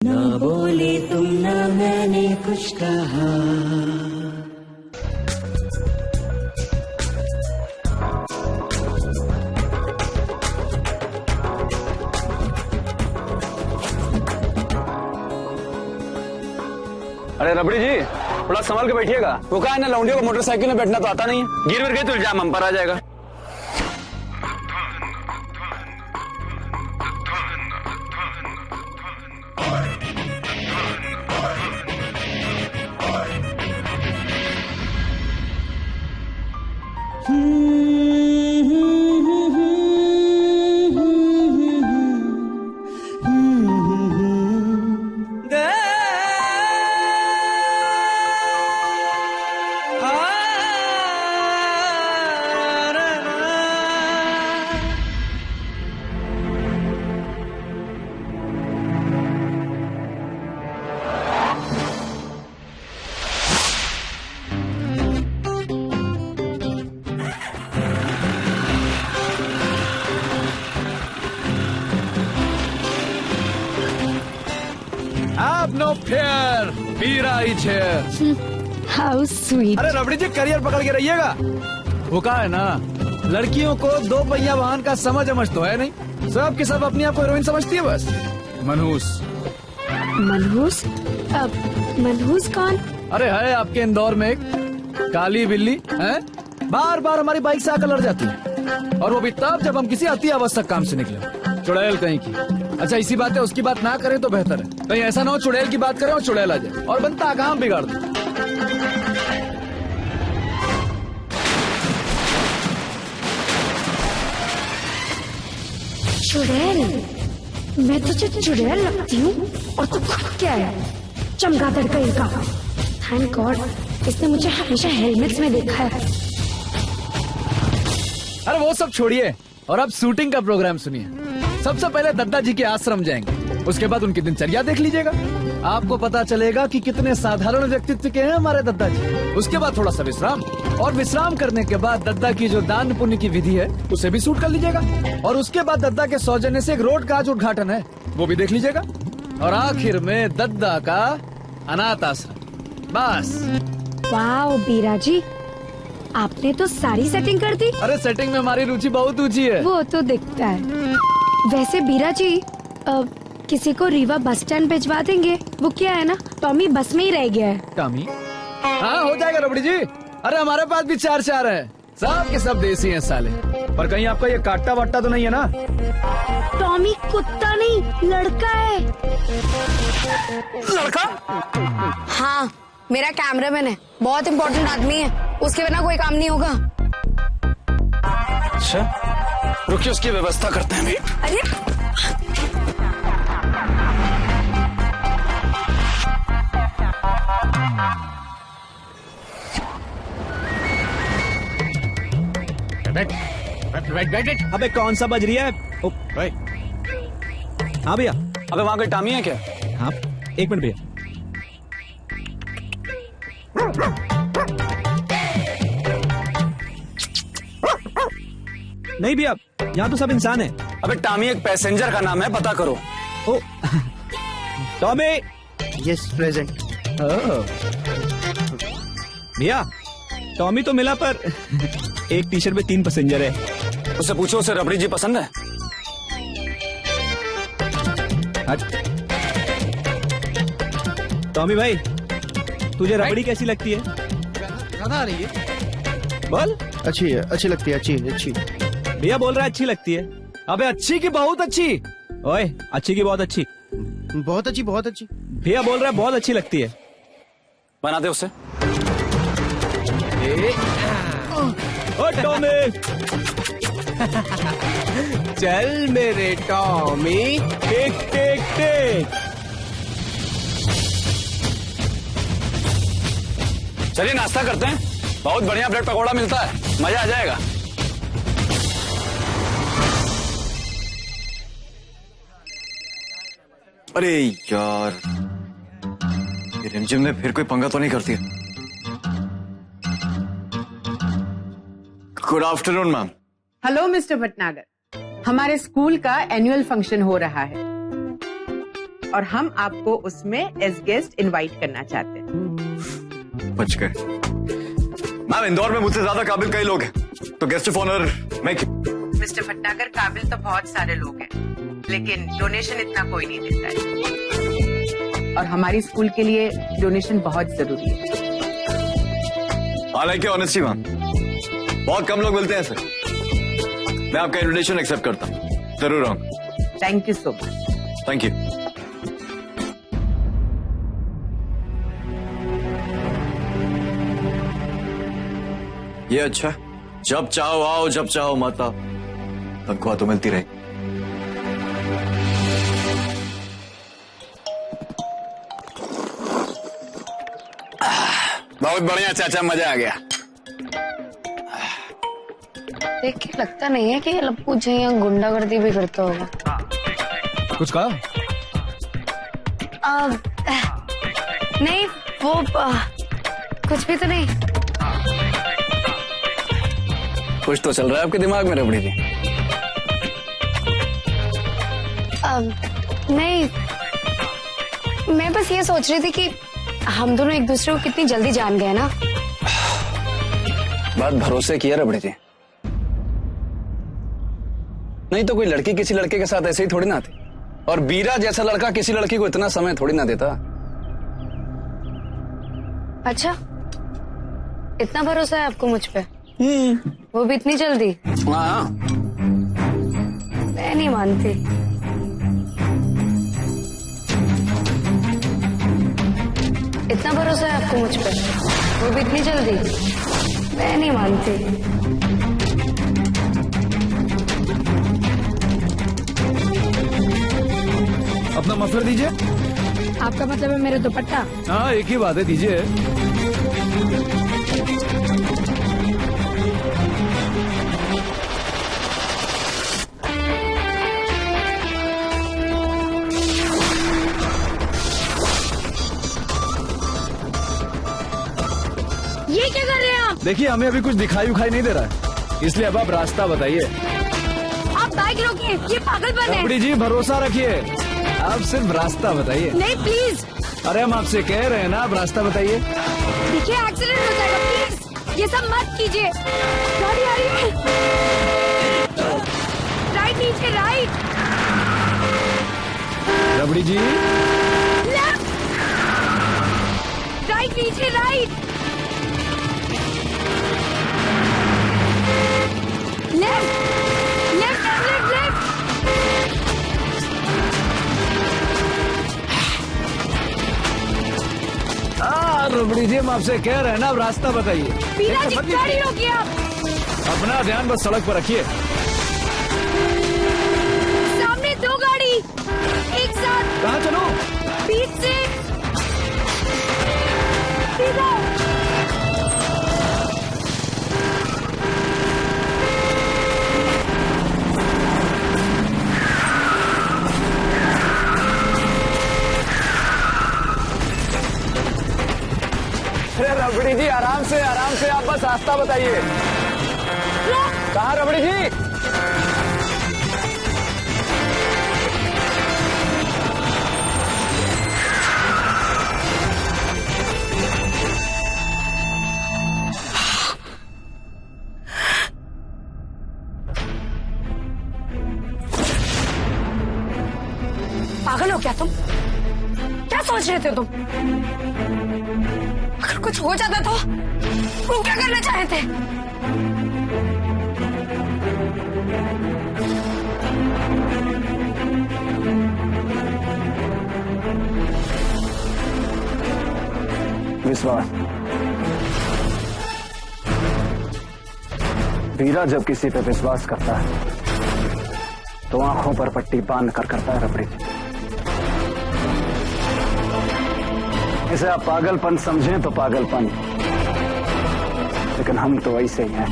ना बोले तुम ना मैंने कुछ कहा। अरे रबड़ी जी थोड़ा संभल के बैठिएगा। वो कहा है ना लौंडियों को मोटरसाइकिल में बैठना तो आता नहीं है। गिर गए तो इल्जाम हम पर आ जाएगा। No fear, Veera is here. How sweet. अरे रबड़ी जी करियर पकड़ के रहिएगा। वो कहा है ना लड़कियों को दो पहिया वाहन का समझ तो है नहीं। सब के सब अपनी आप को हीरोइन समझती है बस। मनहूस। मनहूस? अब मनहूस कौन? अरे है आपके इंदौर में एक काली बिल्ली है, बार बार हमारी बाइक से आकर लड़ जाती है, और वो भी तब जब हम किसी अति आवश्यक काम से निकले। चुड़ैल कहीं की। अच्छा इसी बात है उसकी बात ना करें तो बेहतर है, कहीं ऐसा ना हो चुड़ैल की बात करें और चुड़ैल आ जाए और बनता काम बिगाड़ दे। चुड़ैल? मैं तुझे चुड़ैल लगती हूँ और तू खुद क्या है, चमगादड़ कहीं का। थैंक गॉड इसने मुझे हमेशा हेलमेट में देखा है। अरे वो सब छोड़िए और अब शूटिंग का प्रोग्राम सुनिए। सबसे पहले दद्दा जी के आश्रम जाएंगे, उसके बाद उनकी दिनचर्या देख लीजिएगा। आपको पता चलेगा कि कितने साधारण व्यक्तित्व के हैं हमारे दद्दा जी। उसके बाद थोड़ा सा विश्राम, और विश्राम करने के बाद दद्दा की जो दान पुण्य की विधि है उसे भी शूट कर लीजिएगा। और उसके बाद दद्दा के सौजन्य से एक रोड का आज उद्घाटन है, वो भी देख लीजिएगा। और आखिर में दद्दा का अनाथ आश्रम। बस। वाओ बीरा जी, आपने तो सारी सेटिंग कर दी। अरे सेटिंग में हमारी रुचि बहुत ऊंची है। वो तो दिखता है। वैसे बीरा जी किसी को रीवा बस स्टैंड भिजवा देंगे, वो क्या है ना टॉमी बस में ही रह गया है। टॉमी? हाँ हो जाएगा रबड़ी जी। अरे हमारे पास भी चार है, सब के सब देसी हैं साले। पर कहीं आपका ये काटा वाटा तो नहीं है ना? टॉमी कुत्ता नहीं लड़का है। लड़का? हाँ मेरा कैमरामैन है, बहुत इम्पोर्टेंट आदमी है, उसके बिना कोई काम नहीं होगा। अच्छा रुकिए उसकी व्यवस्था करते हैं भी। अरे बैठ। अबे कौन सा बज रही है? हाँ भैया। अबे वहाँ कोई टामी है क्या? हाँ एक मिनट भैया। नहीं भैया यहाँ तो सब इंसान है। अबे टामी एक पैसेंजर का नाम है, पता करो। ओ टॉमी। Yes present. भैया टॉमी तो मिला पर एक टी शर्ट में 3 पैसेंजर है। उससे पूछो उसे रबड़ी जी पसंद है? टॉमी भाई तुझे रबड़ी कैसी लगती है? ज्यादा आ रही है। बोल। अच्छी लगती है। अच्छी भैया बोल रहा है अच्छी लगती है। अबे अच्छी की बहुत अच्छी। ओए अच्छी की बहुत अच्छी। बहुत अच्छी। भैया बोल रहा है बहुत अच्छी लगती है। बना दे उसे। ओ टॉमी। चल मेरे टॉमी। टेक। चलिए नाश्ता करते हैं, बहुत बढ़िया ब्रेड पकौड़ा मिलता है, मजा आ जाएगा। अरे यार ये रिमझिम ने फिर कोई पंगा तो नहीं करती है? Good afternoon ma'am. Hello mister Bhatnagar, हमारे स्कूल का एनुअल फंक्शन हो रहा है। और हम आपको उसमें एज गेस्ट इनवाइट करना चाहते हैं। बच गए। मैम, इंदौर में मुझसे ज्यादा काबिल कई लोग हैं, तो गेस्ट ऑफ ऑनर मैं क्यों? मिस्टर भटनागर, काबिल तो बहुत सारे लोग हैं, लेकिन डोनेशन इतना कोई नहीं देता है, और हमारी स्कूल के लिए डोनेशन बहुत जरूरी है। I like your honesty ma'am, बहुत कम लोग मिलते हैं सर। मैं आपका इन्विटेशन एक्सेप्ट करता हूँ, जरूर आऊंगा। Thank you so much. Thank you. ये अच्छा, जब चाहो आओ, जब चाहो मत आओ, तनख्वाह तो मिलती रहे। बहुत बढ़िया चाचा, मजा आ गया। देख के लगता नहीं है कि ये लप्पू जी यहाँ गुंडागर्दी भी करता होगा। कुछ कहा? नहीं, वो कुछ भी तो नहीं। कुछ तो चल रहा है आपके दिमाग में रबड़ी जी। नहीं, मैं बस ये सोच रही थी कि हम दोनों एक दूसरे को कितनी जल्दी जान गए ना। बात भरोसे की है रबड़ी जी, नहीं तो कोई लड़की किसी लड़के के साथ ऐसे ही थोड़ी ना आती, और बीरा जैसा लड़का किसी लड़की को इतना समय थोड़ी ना देता। अच्छा, इतना भरोसा है आपको मुझ पे? वो भी इतनी जल्दी? हाँ, मैं नहीं मानती। इतना भरोसा है आपको मुझ पे, वो भी इतनी जल्दी? मैं नहीं मानती। अपना मफलर दीजिए। आपका मतलब है मेरे दुपट्टा? हाँ, एक ही बात है, दीजिए। ये क्या कर रहे हैं आप? देखिए, हमें अभी कुछ दिखाई उखाई नहीं दे रहा है, इसलिए अब आप रास्ता बताइए। आप बाइक रोकिए, ये पागलपन है। रबड़ी जी, भरोसा रखिए, आप सिर्फ रास्ता बताइए। नहीं प्लीज। अरे हम आपसे कह रहे हैं ना, आप रास्ता बताइए। देखिए एक्सीडेंट हो जाएगा, प्लीज ये सब मत कीजिए। गाड़ी आ रही है। राइट नीचे, right. Rabri ji, left. Right नीचे, right. Left, left, left, left. Rabri ji, हम आपसे कह रहे हैं ना, अब रास्ता बताइए। बीरा जी, गाड़ी रोकिए आप। अपना ध्यान बस सड़क पर रखिए। सामने दो गाड़ी एक साथ। कहाँ चलो? बीच से सीधा। अरे रबड़ी जी, आराम से आप बस रास्ता बताइए। कहाँ रबड़ी जी? पागल हो क्या तुम? क्या सोच रहे थे तुम? अगर कुछ हो जाता तो तुम क्या करना चाहे थे? विश्वास। वीरा जब किसी पे विश्वास करता है तो आंखों पर पट्टी बांध कर करता है रबड़ी। इसे आप पागलपन समझें तो पागलपन, लेकिन हम तो ऐसे ही हैं।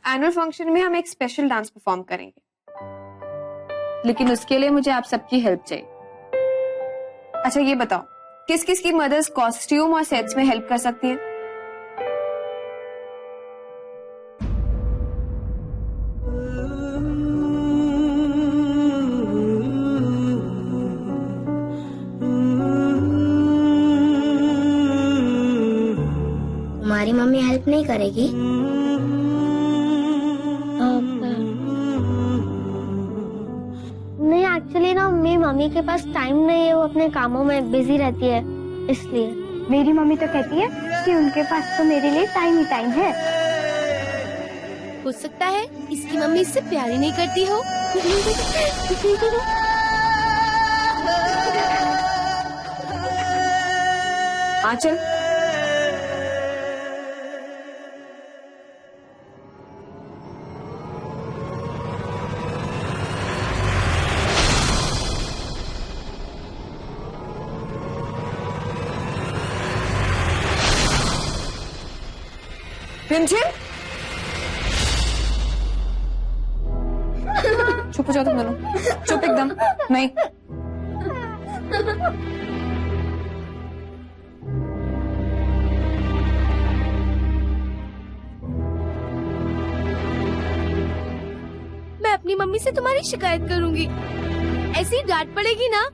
एनुअल फंक्शन में हम एक स्पेशल डांस परफॉर्म करेंगे। लेकिन उसके लिए मुझे आप सबकी हेल्प चाहिए। अच्छा ये बताओ, किस किस की मदर्स कॉस्ट्यूम और सेट्स में हेल्प कर सकती है? तुम्हारी मम्मी हेल्प नहीं करेगी? नहीं, एक्चुअली ना मेरी मम्मी के पास टाइम नहीं है, वो अपने कामों में बिजी रहती है, इसलिए। मेरी मम्मी तो कहती है कि उनके पास तो मेरे लिए टाइम ही टाइम है। हो सकता है इसकी मम्मी इससे प्यार ही नहीं करती हो। आंचल, रिमझिम, चुप हो जाओ तुम दोनों, चुप एकदम। नहीं, मैं अपनी मम्मी से तुम्हारी शिकायत करूंगी, ऐसी डांट पड़ेगी ना।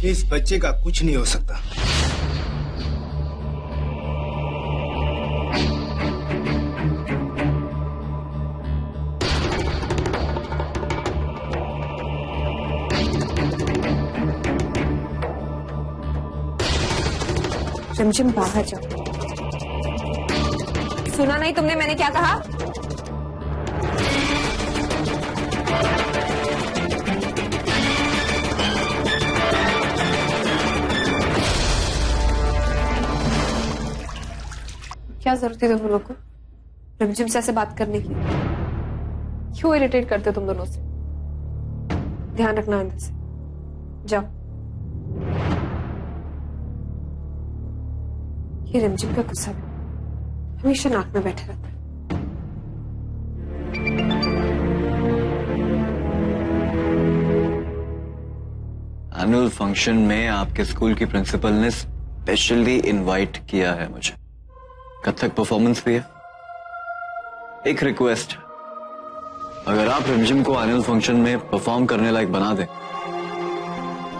इस बच्चे का कुछ नहीं हो सकता। रिमझिम बाहर जाओ। सुना नहीं तुमने मैंने क्या कहा? क्या जरूरत है तुम लोग को रिमझिम से ऐसे बात करने की? क्यों इरिटेट करते हो तुम दोनों से? ध्यान रखना अंदर से। जाओ। ये रिमझिम का गुस्सा हमेशा नाक में बैठे रहता है। एनुअल फंक्शन में आपके स्कूल की प्रिंसिपल ने स्पेशली इनवाइट किया है मुझे। कथक परफॉर्मेंस भी है। एक रिक्वेस्ट, अगर आप रिमझिम को एनुअल फंक्शन में परफॉर्म करने लायक बना दें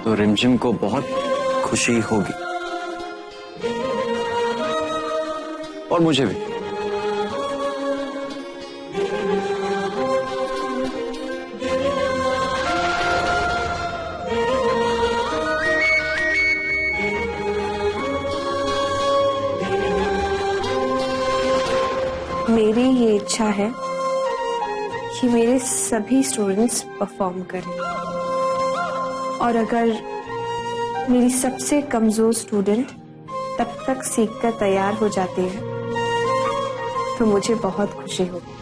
तो रिमझिम को बहुत खुशी होगी और मुझे भी। मेरी ये इच्छा है कि मेरे सभी स्टूडेंट्स परफॉर्म करें, और अगर मेरी सबसे कमजोर स्टूडेंट तब तक सीखकर तैयार हो जाती है तो मुझे बहुत खुशी होगी।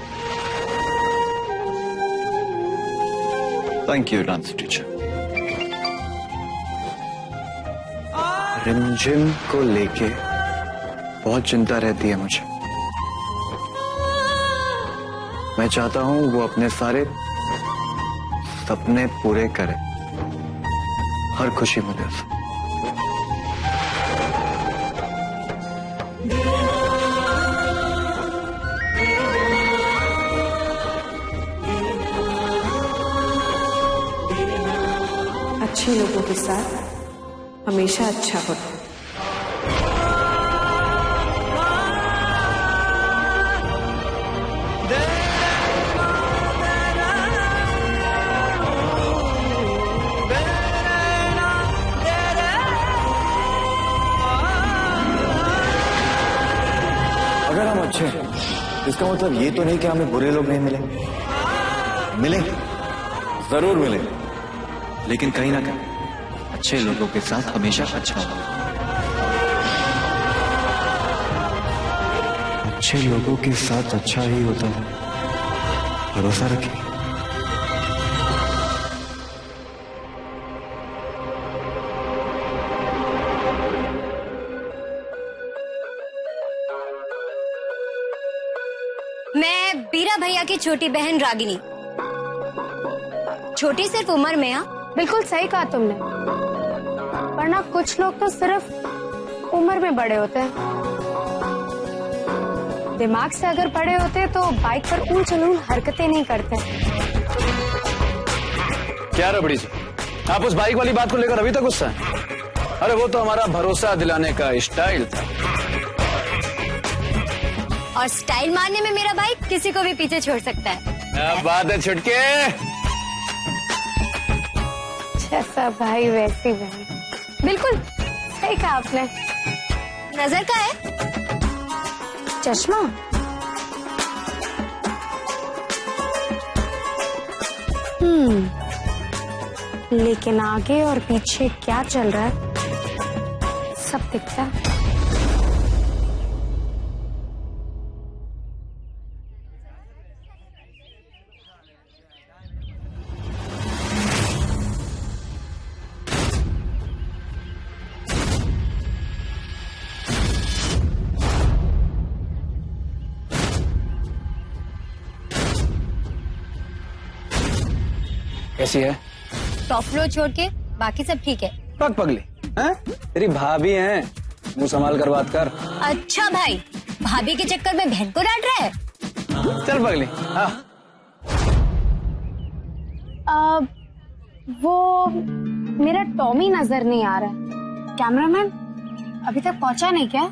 Thank you dance teacher. रिमझिम को लेके बहुत चिंता रहती है मुझे। मैं चाहता हूं वो अपने सारे सपने पूरे करे, हर खुशी मिले उसे। अच्छे लोगों के साथ हमेशा अच्छा होता है। अगर हम अच्छे हैं इसका मतलब ये तो नहीं कि हमें बुरे लोग नहीं मिलेंगे। मिलेंगे, जरूर मिलेंगे, लेकिन कहीं ना कहीं अच्छे लोगों के साथ हमेशा अच्छा होगा। अच्छे लोगों के साथ अच्छा ही होता है, भरोसा रखिए। मैं बीरा भैया की छोटी बहन रागिनी। छोटी सिर्फ उम्र में। बिल्कुल सही कहा तुमने, वरना कुछ लोग तो सिर्फ उम्र में बड़े होते हैं, दिमाग से अगर बड़े होते तो बाइक पर ऊल चलूल हरकतें नहीं करते। क्या रबड़ी जी, आप उस बाइक वाली बात को लेकर अभी तक गुस्सा है? अरे वो तो हमारा भरोसा दिलाने का स्टाइल था। और स्टाइल मारने में मेरा बाइक किसी को भी पीछे छोड़ सकता है। क्या बात है छुटके। जैसा भाई वैसी बहन, बिल्कुल सही कहा आपने। नजर का है चश्मा। लेकिन आगे और पीछे क्या चल रहा है सब दिखता है। कैसी है? टॉप फ्लोर छोड़ के बाकी सब ठीक है। पग पगली हैं? तेरी भाभी हैं, मुंह संभाल कर बात कर। अच्छा भाई, भाभी के चक्कर में बहन को डांट रहा है। चल पगली। हाँ वो मेरा टॉमी नजर नहीं आ रहा है। कैमरामैन अभी तक पहुंचा नहीं क्या?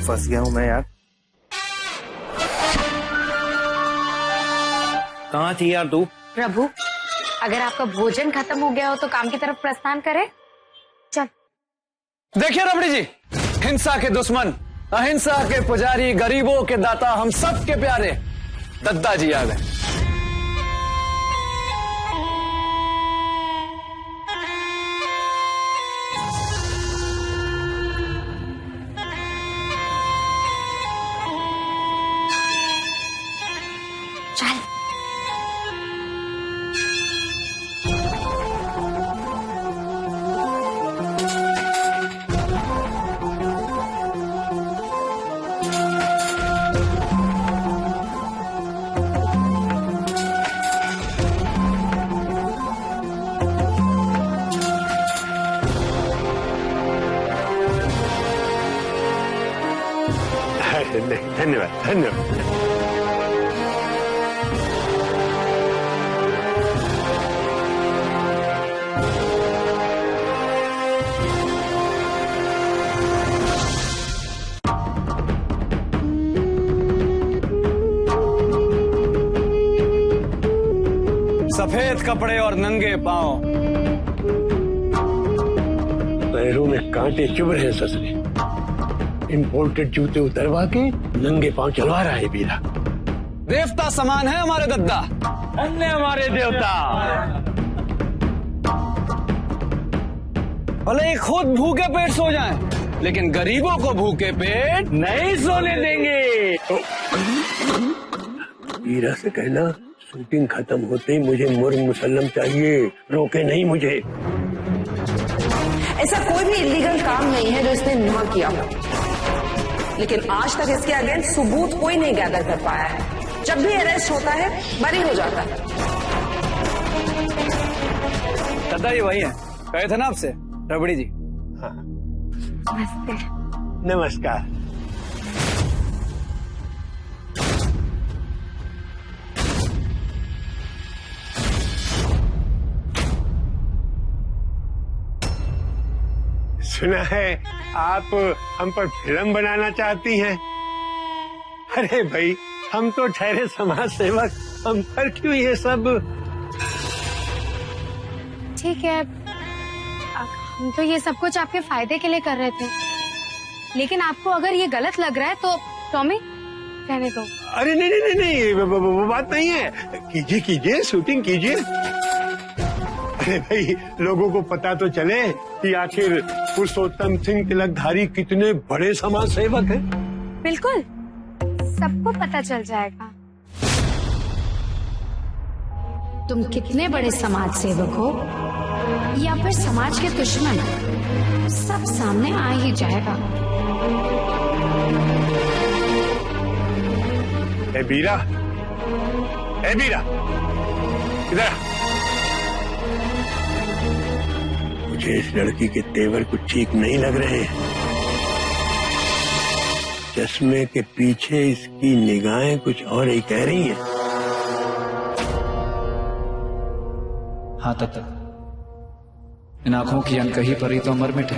फंस गया हूँ मैं यार। कहाँ थी यार तू? प्रभु, अगर आपका भोजन खत्म हो गया हो तो काम की तरफ प्रस्थान करें। चल। देखिए रबड़ी जी, हिंसा के दुश्मन, अहिंसा के पुजारी, गरीबों के दाता, हम सब के प्यारे दद्दा जी आ गए। धन्यवाद धन्यवाद। सफेद कपड़े और नंगे पांव, पैरों में कांटे चुभ रहे ससुरे। इम्पोर्टेड जूते उतरवा के नंगे पांव चलवा रहा है बीरा। देवता समान है हमारे दद्दा। धन्य हमारे देवता। भले ही खुद भूखे पेट सो जाएं, लेकिन गरीबों को भूखे पेट नहीं सोने देंगे। बीरा से कहना शूटिंग खत्म होते ही मुझे मुर्ग मुसल्लम चाहिए, रोके नहीं मुझे। ऐसा कोई भी इलीगल काम नहीं है जो इसने ना किया हो, लेकिन आज तक इसके अगेंस्ट सबूत कोई नहीं गैदर कर पाया है। जब भी अरेस्ट होता है बरी हो जाता है। दद्दा ये वही है, कहे थे ना आपसे रबड़ी जी। हाँ। नमस्ते। नमस्कार। सुना है आप हम पर फिल्म बनाना चाहती हैं। अरे भाई, हम तो ठहरे समाज सेवक, हम पर क्यों ये सब? ठीक है, हम तो ये सब कुछ आपके फायदे के लिए कर रहे थे, लेकिन आपको अगर ये गलत लग रहा है तो टॉमी कहने दो। अरे नहीं नहीं नहीं, नहीं वो बात नहीं है। कीजिए कीजिए, शूटिंग कीजिए। अरे भाई, लोगों को पता तो चले कि आखिर पुरुषोत्तम सिंह तिलकधारी कितने बड़े समाज सेवक हैं। बिल्कुल, सबको पता चल जाएगा। तुम कितने बड़े समाज सेवक हो या फिर समाज के दुश्मन, सब सामने आ ही जाएगा। ए बीरा, ए बीरा, इधर आ। मुझे इस लड़की के तेवर कुछ ठीक नहीं लग रहे हैं। चश्मे के पीछे इसकी निगाहें कुछ और ही कह रही हैं। हाँ तब इन आंखों की अनकही परी तो अमर मिटे।